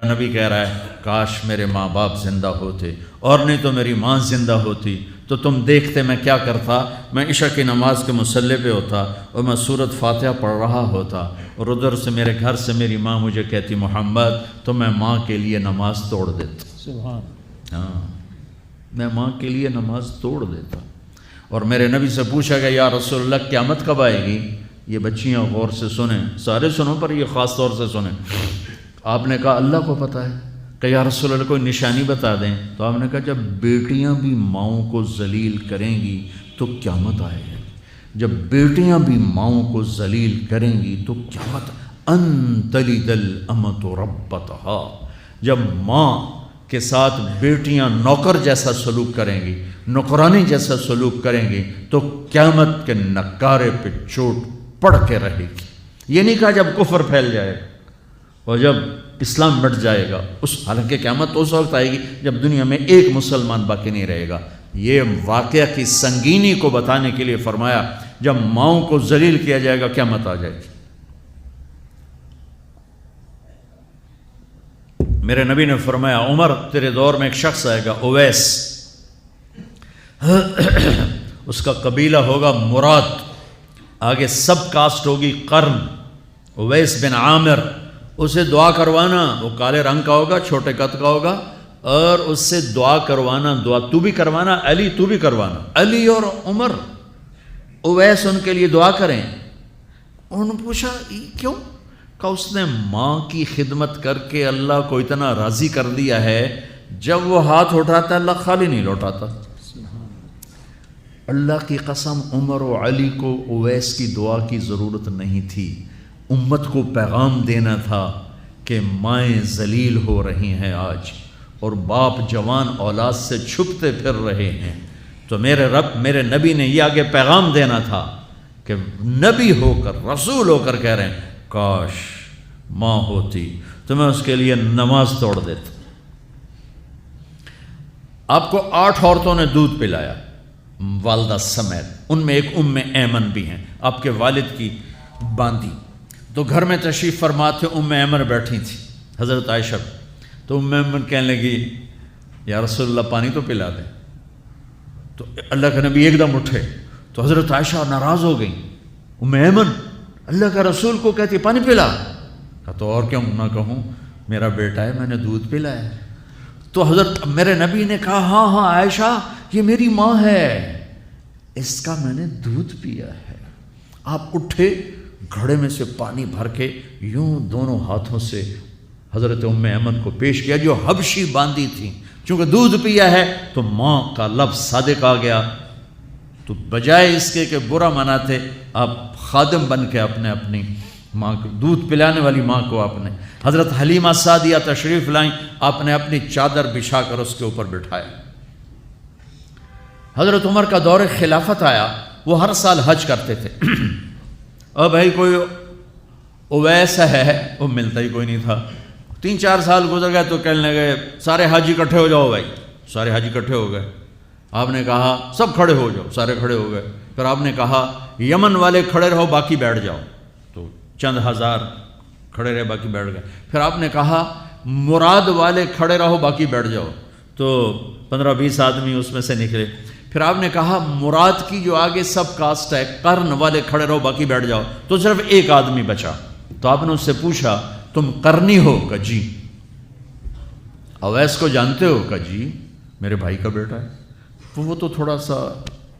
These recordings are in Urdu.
نبی کہہ رہا ہے کاش میرے ماں باپ زندہ ہوتے اور نہیں تو میری ماں زندہ ہوتی تو تم دیکھتے میں کیا کرتا، میں عشاء کی نماز کے مصلی پہ ہوتا اور میں سورۃ فاتحہ پڑھ رہا ہوتا اور ادھر سے میرے گھر سے میری ماں مجھے کہتی محمد، تو میں ماں کے لیے نماز توڑ دیتا۔ سبحان، ہاں، میں ماں کے لیے نماز توڑ دیتا۔ اور میرے نبی سے پوچھا گیا یا رسول اللہ قیامت کب آئے گی؟ یہ بچیاں غور سے سنیں، سارے سنو پر یہ خاص طور سے سنیں۔ آپ نے کہا اللہ کو پتہ ہے، کہ یا رسول اللہ کوئی نشانی بتا دیں۔ تو آپ نے کہا جب بیٹیاں بھی ماؤں کو ذلیل کریں گی تو قیامت آئے گی، جب بیٹیاں بھی ماؤں کو ذلیل کریں گی تو قیامت، ان تلد الامۃ ربتہا، جب ماں کے ساتھ بیٹیاں نوکر جیسا سلوک کریں گی، نوکرانی جیسا سلوک کریں گی تو قیامت کے نکارے پہ چوٹ پڑ کے رہے گی۔ یہ نہیں کہا جب کفر پھیل جائے اور جب اسلام مٹ جائے گا، حالانکہ قیامت اس وقت آئے گی جب دنیا میں ایک مسلمان باقی نہیں رہے گا۔ یہ واقعہ کی سنگینی کو بتانے کے لیے فرمایا جب ماؤں کو ذلیل کیا جائے گا قیامت آ جائے گی۔ میرے نبی نے فرمایا عمر تیرے دور میں ایک شخص آئے گا اویس، اس کا قبیلہ ہوگا مراد، آگے سب کاسٹ ہوگی قرن، اویس بن عامر، اسے دعا کروانا، وہ کالے رنگ کا ہوگا، چھوٹے قد کا ہوگا، اور اس سے دعا کروانا، دعا تو بھی کروانا، علی تو بھی کروانا، علی اور عمر اویس ان کے لیے دعا کریں۔ انہوں نے پوچھا کیوں؟ کہ اس نے ماں کی خدمت کر کے اللہ کو اتنا راضی کر دیا ہے، جب وہ ہاتھ اٹھاتا اللہ خالی نہیں لوٹاتا۔ اللہ کی قسم عمر و علی کو اویس کی دعا کی ضرورت نہیں تھی، امت کو پیغام دینا تھا کہ مائیں ذلیل ہو رہی ہیں آج اور باپ جوان اولاد سے چھپتے پھر رہے ہیں، تو میرے رب میرے نبی نے یہ آگے پیغام دینا تھا کہ نبی ہو کر رسول ہو کر کہہ رہے ہیں کاش ماں ہوتی تو میں اس کے لیے نماز توڑ دیتا۔ آپ کو 8 عورتوں نے دودھ پلایا والدہ سمیت، ان میں ایک ام ایمن بھی ہیں، آپ کے والد کی باندی۔ تو گھر میں تشریف فرما تھے، ام ایمن بیٹھی تھی حضرت عائشہ، تو ام ایمن کہنے لگی یا رسول اللہ پانی تو پلا دیں۔ تو اللہ کے نبی ایک دم اٹھے تو حضرت عائشہ ناراض ہو گئی، ام ایمن اللہ کا رسول کو کہتی پانی پلا، کہا تو اور کیوں نہ کہوں، میرا بیٹا ہے میں نے دودھ پلایا۔ تو حضرت میرے نبی نے کہا ہاں ہاں عائشہ یہ میری ماں ہے، اس کا میں نے دودھ پیا ہے۔ آپ اٹھے، گھڑے میں سے پانی بھر کے یوں دونوں ہاتھوں سے حضرت ام ایمن کو پیش کیا جو حبشی باندی تھی، چونکہ دودھ پیا ہے تو ماں کا لفظ صادق آ گیا، تو بجائے اس کے کہ برا مناتے آپ خادم بن کے اپنی ماں کو دودھ پلانے والی ماں کو آپ نے، حضرت حلیمہ سعدیہ تشریف لائیں، آپ نے اپنی چادر بچھا کر اس کے اوپر بٹھایا۔ حضرت عمر کا دور خلافت آیا، وہ ہر سال حج کرتے تھے، اور بھائی کوئی اویس ہے وہ ملتا ہی کوئی نہیں تھا۔ 3-4 سال گزر گئے تو کہنے لگے سارے حج اکٹھے ہو جاؤ بھائی، سارے حج اکٹھے ہو گئے۔ آپ نے کہا سب کھڑے ہو جاؤ، سارے کھڑے ہو گئے۔ پھر آپ نے کہا یمن والے کھڑے رہو باقی بیٹھ جاؤ، تو چند ہزار کھڑے رہے باقی بیٹھ گئے۔ پھر آپ نے کہا مراد والے کھڑے رہو باقی بیٹھ جاؤ، تو 15-20 آدمی اس میں سے نکلے۔ پھر آپ نے کہا مراد کی جو آگے سب کاسٹ ہے قرن والے کھڑے رہو باقی بیٹھ جاؤ، تو صرف ایک آدمی بچا۔ تو آپ نے اس سے پوچھا تم قرنی ہو؟ کہ جی۔ اویس کو جانتے ہو؟ کہ جی میرے بھائی کا بیٹا ہے۔ وہ تو تھوڑا سا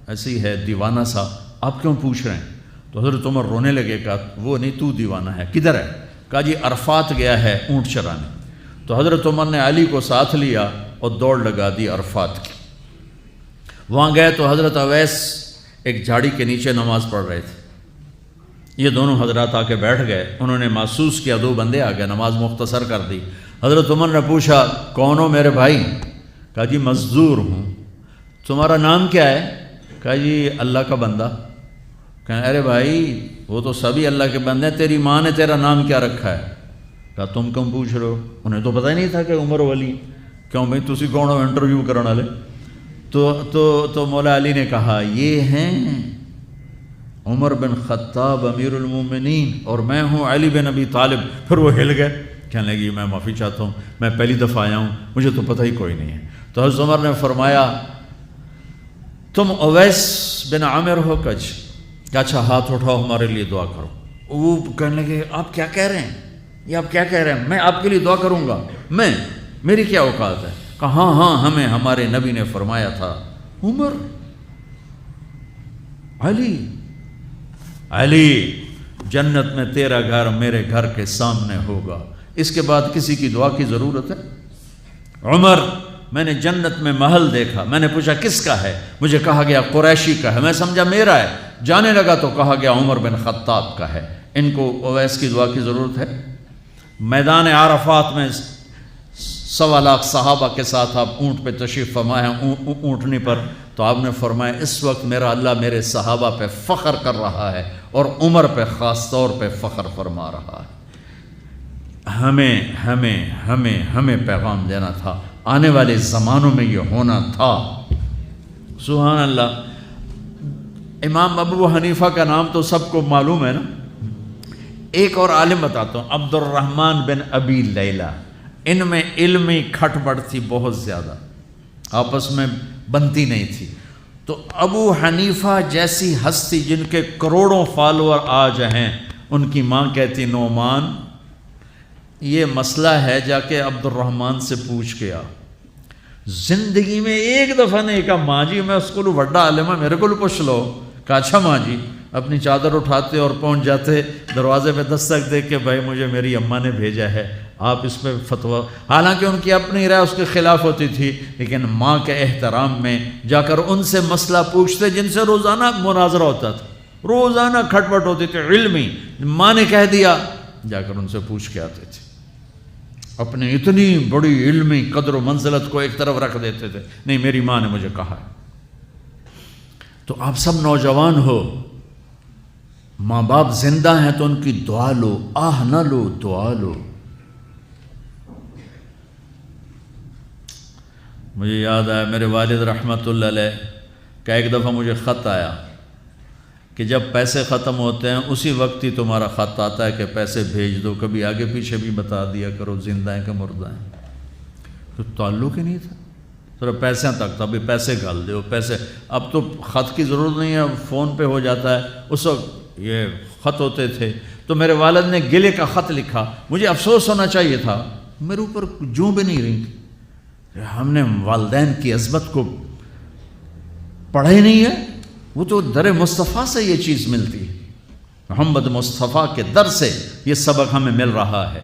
ایسی ہے دیوانہ سا، آپ کیوں پوچھ رہے ہیں؟ تو حضرت عمر رونے لگے، کہا وہ نہیں تو دیوانہ ہے، کدھر ہے؟ کہا جی عرفات گیا ہے اونٹ چرانے۔ تو حضرت عمر نے علی کو ساتھ لیا اور دوڑ لگا دی عرفات کی۔ وہاں گئے تو حضرت اویس ایک جھاڑی کے نیچے نماز پڑھ رہے تھے، یہ دونوں حضرات آ کے بیٹھ گئے، انہوں نے محسوس کیا 2 بندے آ گئے، نماز مختصر کر دی۔ حضرت عمر نے پوچھا کون ہو میرے بھائی؟ کہا جی مزدور ہوں۔ تمہارا نام کیا ہے؟ کہا جی اللہ کا بندہ۔ کہا ارے بھائی وہ تو سبھی اللہ کے بندے ہیں، تیری ماں نے تیرا نام کیا رکھا ہے؟ کہا تم کیوں پوچھ رہے ہو؟ انہیں تو پتہ ہی نہیں تھا کہ عمر ولی۔ کیوں بھائی تسی کون ہو انٹرویو کرنے والے؟ تو مولا علی نے کہا یہ ہیں عمر بن خطاب امیر المومنین اور میں ہوں علی بن ابی طالب۔ پھر وہ ہل گئے، کہنے لگی میں معافی چاہتا ہوں، میں پہلی دفعہ آیا ہوں، مجھے تو پتہ ہی کوئی نہیں ہے۔ تو حضرت عمر نے فرمایا تم اویس بن عامر ہو؟ کہ اچھا ہاتھ اٹھاؤ ہمارے لیے دعا کرو۔ وہ کہنے لگے آپ کیا کہہ رہے ہیں، یہ آپ کیا کہہ رہے ہیں، میں آپ کے لیے دعا کروں گا، میری کیا اوقات ہے؟ کہا ہاں ہاں ہمیں ہمارے نبی نے فرمایا تھا عمر علی جنت میں تیرا گھر میرے گھر کے سامنے ہوگا، اس کے بعد کسی کی دعا کی ضرورت ہے؟ عمر میں نے جنت میں محل دیکھا، میں نے پوچھا کس کا ہے، مجھے کہا گیا قریشی کا ہے، میں سمجھا میرا ہے، جانے لگا تو کہا گیا عمر بن خطاب کا ہے، ان کو اویس کی دعا کی ضرورت ہے؟ میدان عرفات میں 1.25 لاکھ صحابہ کے ساتھ آپ اونٹ پہ تشریف فرما ہیں، اونٹنی پر، تو آپ نے فرمایا اس وقت میرا اللہ میرے صحابہ پہ فخر کر رہا ہے اور عمر پہ خاص طور پہ فخر فرما رہا ہے۔ ہمیں پیغام دینا تھا، آنے والے زمانوں میں یہ ہونا تھا۔ سبحان اللہ۔ امام ابو حنیفہ کا نام تو سب کو معلوم ہے نا، ایک اور عالم بتاتا ہوں، عبد الرحمن بن ابی لیلہ، ان میں علمی کھٹ بڑھ تھی بہت زیادہ، آپس میں بنتی نہیں تھی۔ تو ابو حنیفہ جیسی ہستی جن کے کروڑوں فالوور آج ہیں، ان کی ماں کہتی نعمان یہ مسئلہ ہے جا کے عبد الرحمن سے پوچھ کے آ۔ زندگی میں ایک دفعہ نہیں کہا ماں جی میں اس کو وڈا عالم ہے میرے کو پوچھ لو، کہا اچھا ماں جی، اپنی چادر اٹھاتے اور پہنچ جاتے دروازے پہ دستک دے کے بھائی مجھے میری اماں نے بھیجا ہے، آپ اس پہ فتویٰ، حالانکہ ان کی اپنی رائے اس کے خلاف ہوتی تھی، لیکن ماں کے احترام میں جا کر ان سے مسئلہ پوچھتے جن سے روزانہ مناظرہ ہوتا تھا، روزانہ کھٹ پٹ ہوتی تھی علمی، ماں نے کہہ دیا جا کر ان سے پوچھ کے آتے تھے، اپنے اتنی بڑی علمی قدر و منزلت کو ایک طرف رکھ دیتے تھے، نہیں میری ماں نے مجھے کہا ہے۔ تو آپ سب نوجوان ہو، ماں باپ زندہ ہیں تو ان کی دعا لو، آہ نہ لو، دعا لو۔ مجھے یاد آیا میرے والد رحمۃ اللہ علیہ کا ایک دفعہ مجھے خط آیا کہ جب پیسے ختم ہوتے ہیں اسی وقت ہی تمہارا خط آتا ہے کہ پیسے بھیج دو، کبھی آگے پیچھے بھی بتا دیا کرو زندہ ہیں کہ مردہ ہیں۔ تو تعلق ہی نہیں تھا، صرف پیسے تک تھا، ابھی پیسے گھال دو پیسے، اب تو خط کی ضرورت نہیں ہے، فون پہ ہو جاتا ہے، اس وقت یہ خط ہوتے تھے۔ تو میرے والد نے گلے کا خط لکھا، مجھے افسوس ہونا چاہیے تھا، میرے اوپر جوں بھی نہیں رہی، ہم نے والدین کی عظمت کو پڑھا ہی نہیں ہے، وہ تو در مصطفیٰ سے یہ چیز ملتی ہے، محمد مصطفیٰ کے در سے یہ سبق ہمیں مل رہا ہے۔